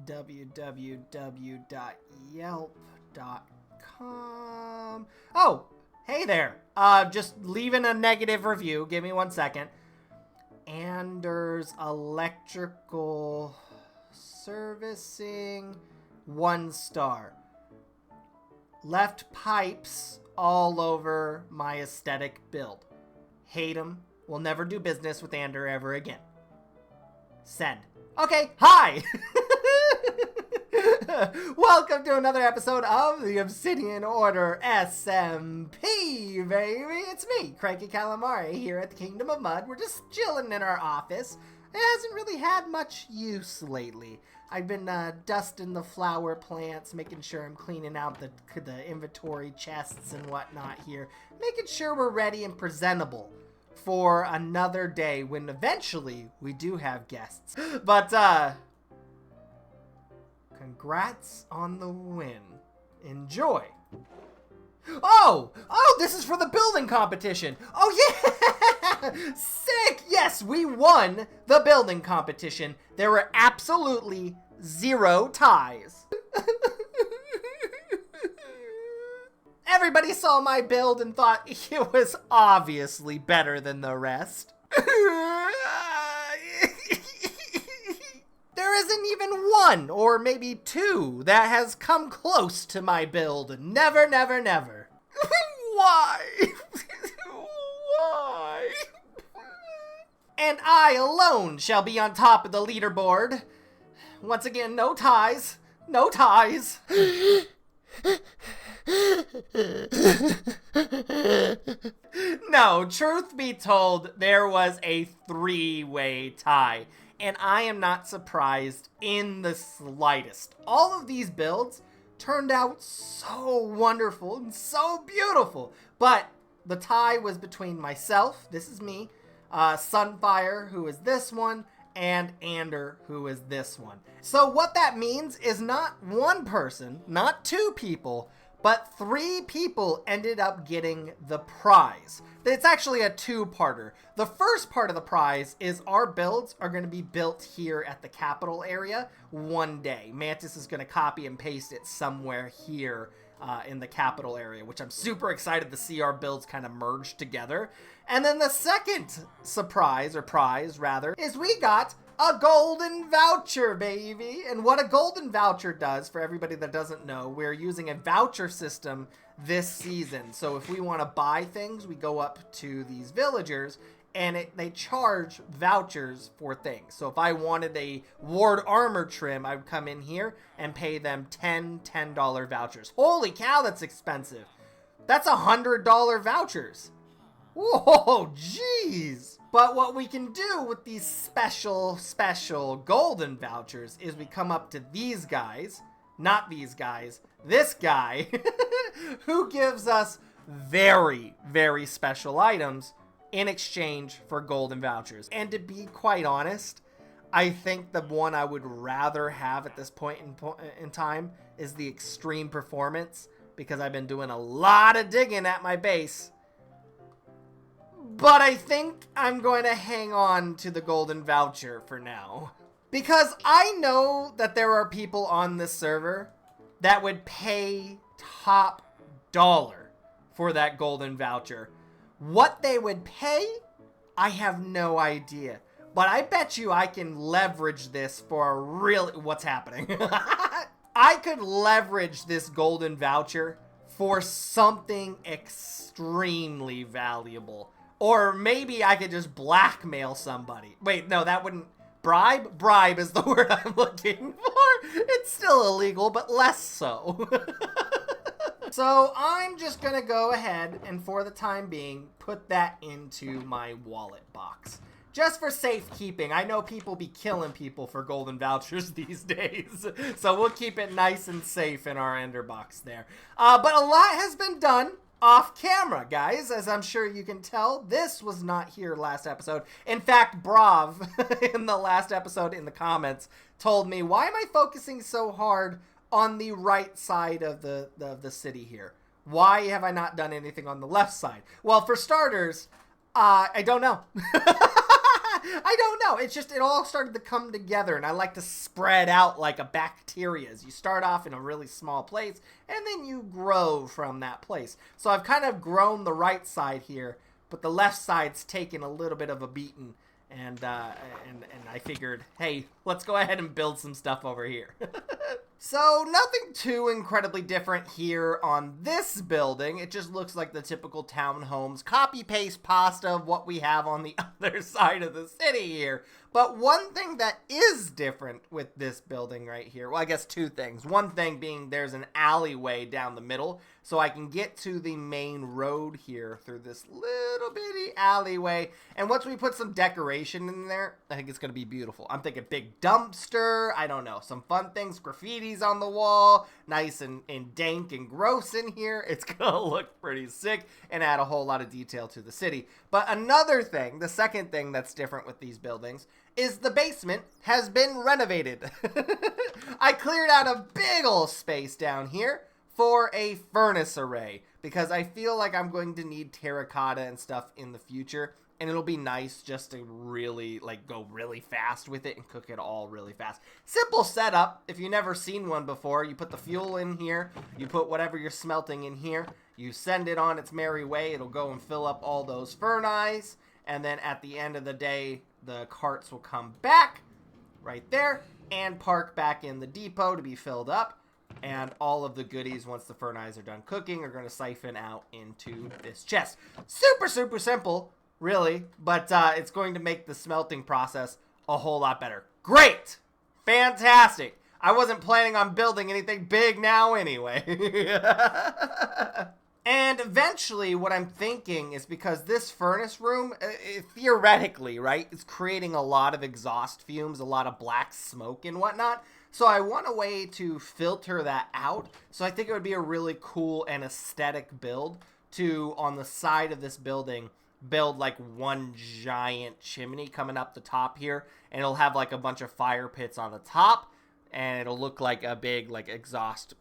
www.yelp.com. Oh, hey there. Just leaving a negative review. Give me 1 second. Anders Electrical Servicing, 1 star. Left pipes all over my aesthetic build. Hate him. Will never do business with Ander ever again. Send. Okay, hi! Welcome to another episode of the Obsidian Order SMP, baby! It's me, Cranky Calamari, here at the Kingdom of Mud. We're just chilling in our office. It hasn't really had much use lately. I've been dusting the flower plants, making sure I'm cleaning out the inventory chests and whatnot here. Making sure we're ready and presentable for another day when eventually we do have guests. But, congrats on the win. Enjoy. Oh, this is for the building competition. Oh, yeah! Sick! Yes, we won the building competition. There were absolutely 0 ties. Everybody saw my build and thought it was obviously better than the rest. There isn't even 1 or maybe 2 that has come close to my build. Never, never, never. Why? Why? And I alone shall be on top of the leaderboard. Once again, no ties. No ties. No, truth be told, there was a 3-way tie. And I am not surprised in the slightest. All of these builds turned out so wonderful and so beautiful. But the tie was between myself, this is me, Sunfire, who is this one, and Ander, who is this one. So what that means is not 1 person, not 2 people, but 3 people ended up getting the prize. It's actually a 2-parter. The first part of the prize is our builds are going to be built here at the capital area one day. Mantis is going to copy and paste it somewhere here in the capital area, which I'm super excited to see our builds kind of merge together. And then the second surprise, or prize rather, is we got a golden voucher, baby. And what a golden voucher does, for everybody that doesn't know, we're using a voucher system this season. So if we want to buy things, we go up to these villagers and they charge vouchers for things. So if I wanted a ward armor trim, I would come in here and pay them $10 vouchers. Holy cow, that's expensive. That's $100 vouchers. Whoa, jeez. But what we can do with these special golden vouchers is we come up to these guys, not these guys, this guy, who gives us very, very special items in exchange for golden vouchers. And to be quite honest, I think the one I would rather have at this point in time is the extreme performance, because I've been doing a lot of digging at my base. But I think I'm going to hang on to the golden voucher for now. Because I know that there are people on this server that would pay top dollar for that golden voucher. What they would pay, I have no idea. But I bet you I can leverage this for a really... What's happening? I could leverage this golden voucher for something extremely valuable. Or maybe I could just blackmail somebody. Wait, no, that wouldn't... Bribe? Bribe is the word I'm looking for. It's still illegal, but less so. So I'm just going to go ahead and, for the time being, put that into my wallet box. Just for safekeeping. I know people be killing people for golden vouchers these days. So we'll keep it nice and safe in our ender box there. But a lot has been done off camera, guys. As I'm sure you can tell, this was not here last episode. In fact, Brav, in the last episode in the comments, told me, why am I focusing so hard on the right side of the city here? Why have I not done anything on the left side? Well, for starters, I don't know. I don't know. It's just, it all started to come together, and I like to spread out like a bacteria. You start off in a really small place, and then you grow from that place. So I've kind of grown the right side here, but the left side's taken a little bit of a beating. And I figured, hey, let's go ahead and build some stuff over here. So nothing too incredibly different here on this building. It just looks like the typical townhomes copy-paste pasta of what we have on the other side of the city here. But one thing that is different with this building right here, well, I guess two things. One thing being there's an alleyway down the middle, so I can get to the main road here through this little bitty alleyway. And once we put some decoration in there, I think it's going to be beautiful. I'm thinking big dumpster, I don't know, some fun things, graffitis on the wall, nice and dank and gross in here. It's going to look pretty sick and add a whole lot of detail to the city. But another thing, the second thing that's different with these buildings, is the basement has been renovated. I cleared out a big old space down here for a furnace array because I feel like I'm going to need terracotta and stuff in the future, and it'll be nice just to really like go really fast with it and cook it all really fast. Simple setup. If you've never seen one before, you put the fuel in here, you put whatever you're smelting in here, you send it on its merry way, it'll go and fill up all those furnaces, and then at the end of the day, the carts will come back right there and park back in the depot to be filled up. And all of the goodies, once the furnaces are done cooking, are going to siphon out into this chest. Super, super simple, really. But it's going to make the smelting process a whole lot better. Great! Fantastic! I wasn't planning on building anything big now anyway. And eventually, what I'm thinking is because this furnace room, theoretically, right, is creating a lot of exhaust fumes, a lot of black smoke and whatnot. So I want a way to filter that out. So I think it would be a really cool and aesthetic build to, on the side of this building, build like one giant chimney coming up the top here. And it'll have like a bunch of fire pits on the top. And it'll look like a big like exhaust,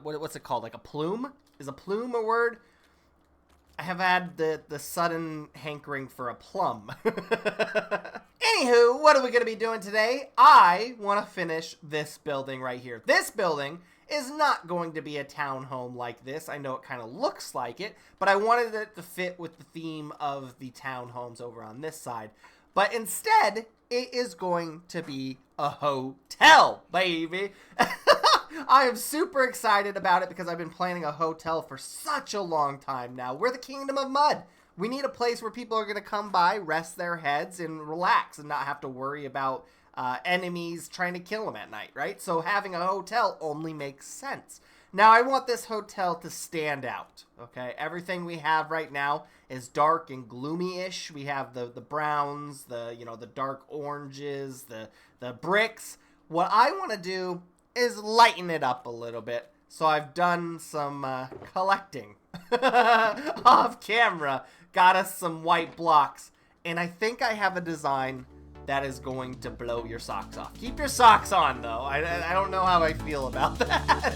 what's it called? Like a plume? Is a plume a word? I have had the sudden hankering for a plum. Anywho, what are we going to be doing today? I want to finish this building right here. This building is not going to be a townhome like this. I know it kind of looks like it, but I wanted it to fit with the theme of the townhomes over on this side. But instead, it is going to be a hotel, baby. I am super excited about it because I've been planning a hotel for such a long time now. We're the Kingdom of Mud. We need a place where people are going to come by, rest their heads, and relax and not have to worry about enemies trying to kill them at night, right? So having a hotel only makes sense. Now, I want this hotel to stand out, okay? Everything we have right now is dark and gloomy-ish. We have the browns, the dark oranges, the bricks. What I want to do is lighten it up a little bit. So I've done some collecting off camera, got us some white blocks, and I think I have a design that is going to blow your socks off. Keep your socks on, though. I don't know how I feel about that.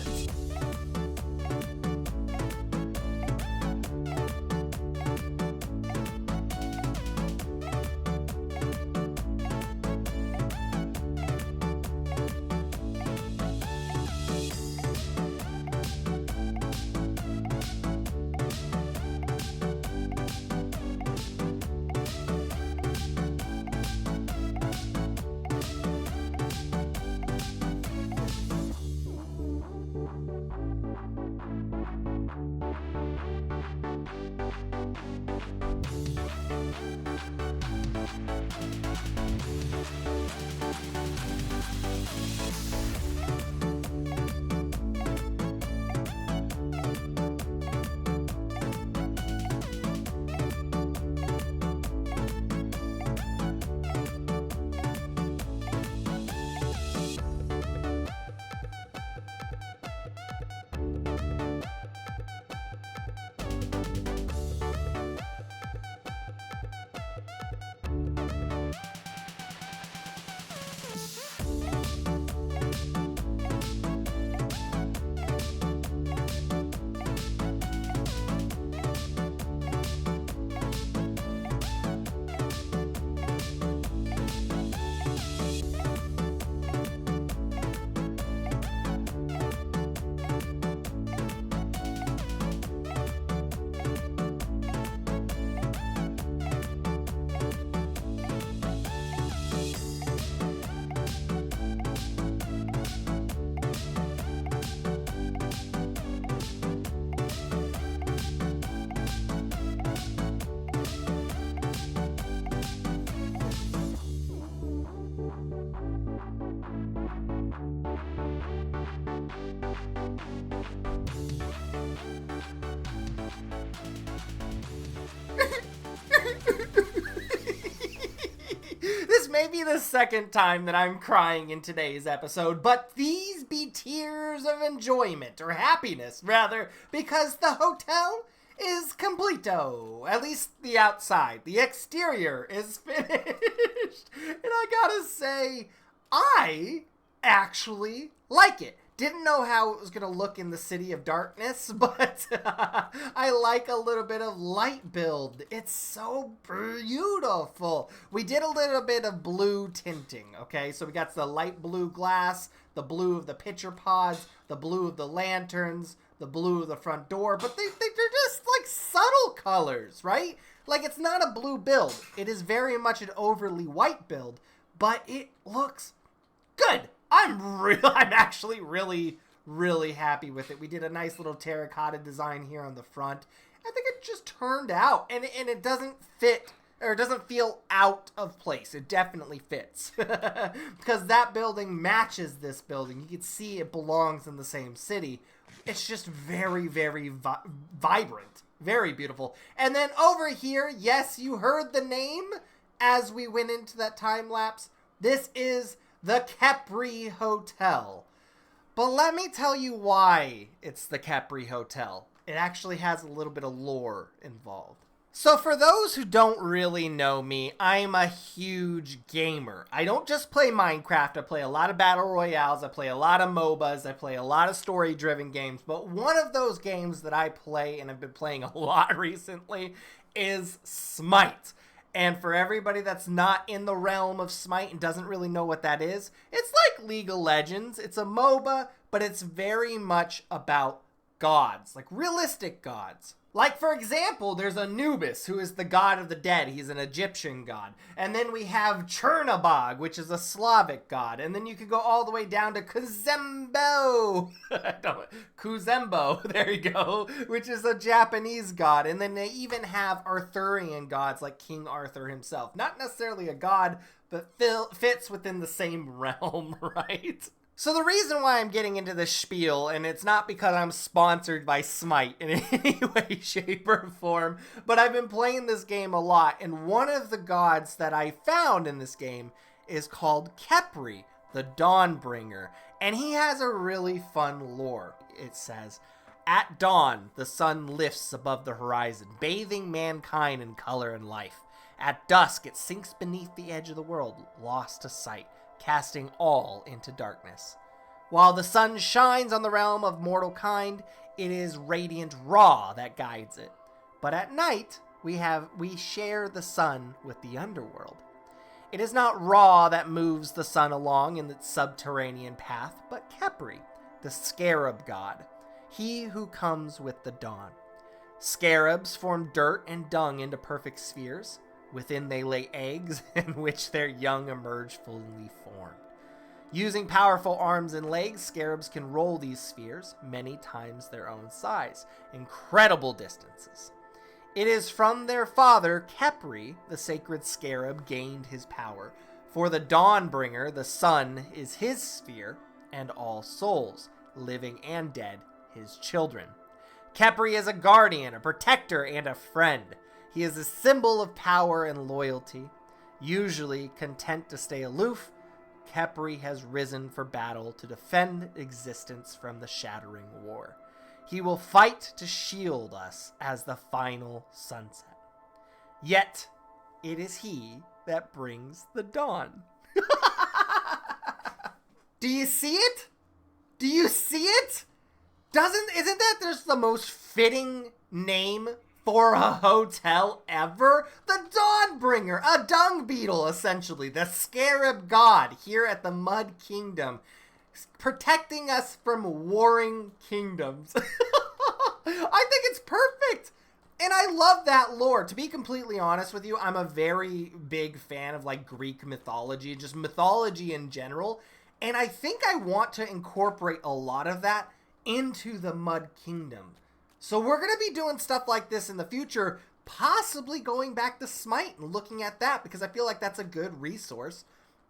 maybe the second time that I'm crying in today's episode, but these be tears of enjoyment, or happiness, rather, because the hotel is completo. At least the outside. The exterior is finished. And I gotta say, I actually like it. Didn't know how it was going to look in the City of Darkness, but I like a little bit of light build. It's so beautiful. We did a little bit of blue tinting, okay? So we got the light blue glass, the blue of the pitcher pods, the blue of the lanterns, the blue of the front door, but they're just like subtle colors, right? Like, it's not a blue build. It is very much an overly white build, but it looks good. I'm actually really happy with it. We did a nice little terracotta design here on the front. I think it just turned out, and it doesn't fit, or it doesn't feel out of place. It definitely fits. Because that building matches this building. You can see it belongs in the same city. It's just very vibrant. Very beautiful. And then over here, yes, you heard the name as we went into that time lapse. This is the Khepri Hotel. But let me tell you why it's the Khepri Hotel. It actually has a little bit of lore involved. So for those who don't really know me, I'm a huge gamer. I don't just play Minecraft. I play a lot of battle royales. I play a lot of MOBAs. I play a lot of story-driven games. But one of those games that I play, and I've been playing a lot recently, is Smite. And for everybody that's not in the realm of Smite and doesn't really know what that is, it's like League of Legends. It's a MOBA, but it's very much about gods, like realistic gods. Like, for example, there's Anubis, who is the god of the dead. He's an Egyptian god. And then we have Chernabog, which is a Slavic god. And then you could go all the way down to Kuzembo. Kuzembo, there you go, which is a Japanese god. And then they even have Arthurian gods like King Arthur himself. Not necessarily a god, but fits within the same realm, right? So the reason why I'm getting into this spiel, and it's not because I'm sponsored by Smite in any way, shape, or form, but I've been playing this game a lot, and one of the gods that I found in this game is called Khepri, the Dawnbringer, and he has a really fun lore. It says, at dawn, the sun lifts above the horizon, bathing mankind in color and life. At dusk, it sinks beneath the edge of the world, lost to sight, casting all into darkness. While the sun shines on the realm of mortal kind, it is radiant Ra that guides it. But at night, we share the sun with the underworld. It is not Ra that moves the sun along in its subterranean path, but Khepri, the scarab god, he who comes with the dawn. Scarabs form dirt and dung into perfect spheres. Within they lay eggs, in which their young emerge fully formed. Using powerful arms and legs, scarabs can roll these spheres, many times their own size, incredible distances. It is from their father, Khepri, the sacred scarab gained his power. For the Dawnbringer, the sun is his sphere, and all souls, living and dead, his children. Khepri is a guardian, a protector, and a friend. He is a symbol of power and loyalty. Usually content to stay aloof, Khepri has risen for battle to defend existence from the shattering war. He will fight to shield us as the final sunset. Yet, it is he that brings the dawn. Do you see it? Do you see it? Isn't that just the most fitting name for a hotel ever? The Dawnbringer, a dung beetle, essentially, the scarab god here at the Mud Kingdom, protecting us from warring kingdoms. I think it's perfect. And I love that lore. To be completely honest with you, I'm a very big fan of like Greek mythology, just mythology in general. And I think I want to incorporate a lot of that into the Mud Kingdom. So we're going to be doing stuff like this in the future, possibly going back to Smite and looking at that, because I feel like that's a good resource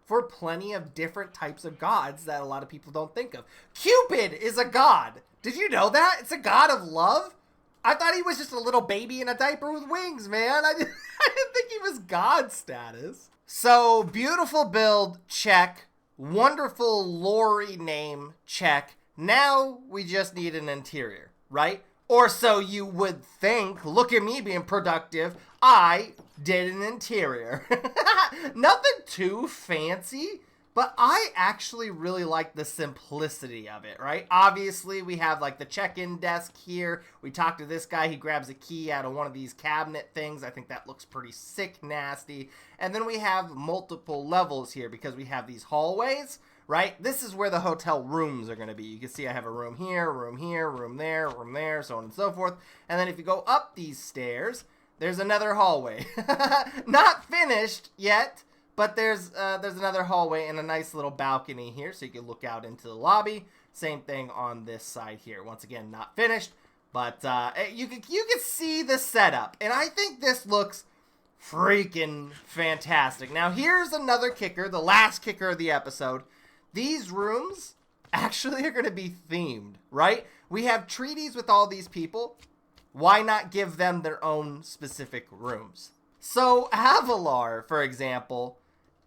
for plenty of different types of gods that a lot of people don't think of. Cupid is a god. Did you know that? It's a god of love. I thought he was just a little baby in a diaper with wings, man. I didn't think he was God status. So, beautiful build, check. Wonderful lorry name, check. Now, we just need an interior, right? Or so you would think. Look at me being productive. I did an interior. Nothing too fancy, but I actually really like the simplicity of it, right? Obviously, we have like the check-in desk here. We talk to this guy. He grabs a key out of one of these cabinet things. I think that looks pretty sick, nasty. And then we have multiple levels here because we have these hallways, right? This is where the hotel rooms are going to be. You can see I have a room here, room there, so on and so forth. And then if you go up these stairs, there's another hallway. Not finished yet. But there's another hallway and a nice little balcony here, so you can look out into the lobby. Same thing on this side here. Once again, not finished, but you can see the setup, and I think this looks freaking fantastic. Now, here's another kicker, the last kicker of the episode. These rooms actually are going to be themed, right? We have treaties with all these people. Why not give them their own specific rooms? So, Avalar, for example,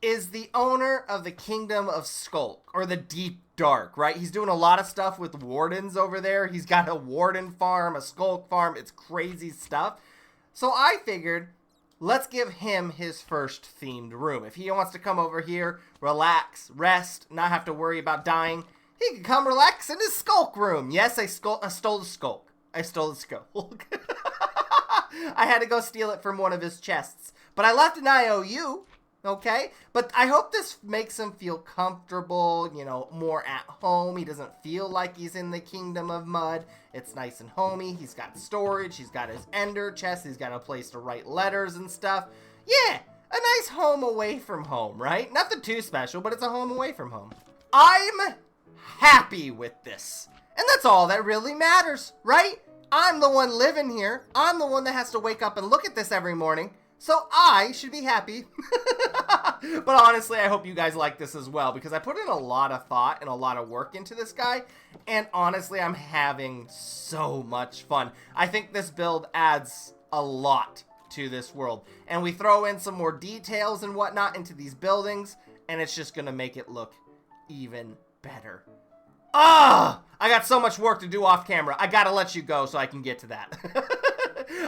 is the owner of the Kingdom of Skulk, or the Deep Dark, right? He's doing a lot of stuff with wardens over there. He's got a warden farm, a skulk farm. It's crazy stuff. So I figured, let's give him his first themed room. If he wants to come over here, relax, rest, not have to worry about dying, he can come relax in his skulk room. Yes, I stole the skulk. I stole the skulk. I had to go steal it from one of his chests. But I left an IOU, okay? But I hope this makes him feel comfortable, you know, more at home. He doesn't feel like he's in the Kingdom of Mud. It's nice and homey. He's got storage. He's got his ender chest. He's got a place to write letters and stuff. Yeah, a nice home away from home, right? Nothing too special, but it's a home away from home. I'm happy with this. And that's all that really matters, right? I'm the one living here. I'm the one that has to wake up and look at this every morning. So I should be happy. But honestly, I hope you guys like this as well, because I put in a lot of thought and a lot of work into this guy. And honestly, I'm having so much fun. I think this build adds a lot to this world. And we throw in some more details and whatnot into these buildings, and it's just going to make it look even better. Ah! I got so much work to do off camera. I gotta let you go so I can get to that.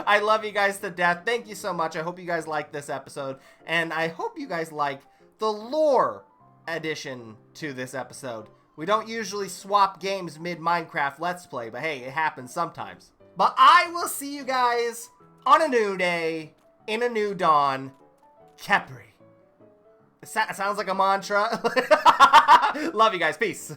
I love you guys to death. Thank you so much. I hope you guys like this episode. And I hope you guys like the lore addition to this episode. We don't usually swap games mid-Minecraft Let's Play, but hey, it happens sometimes. But I will see you guys on a new day, in a new dawn. Khepri. It sounds like a mantra. Love you guys. Peace.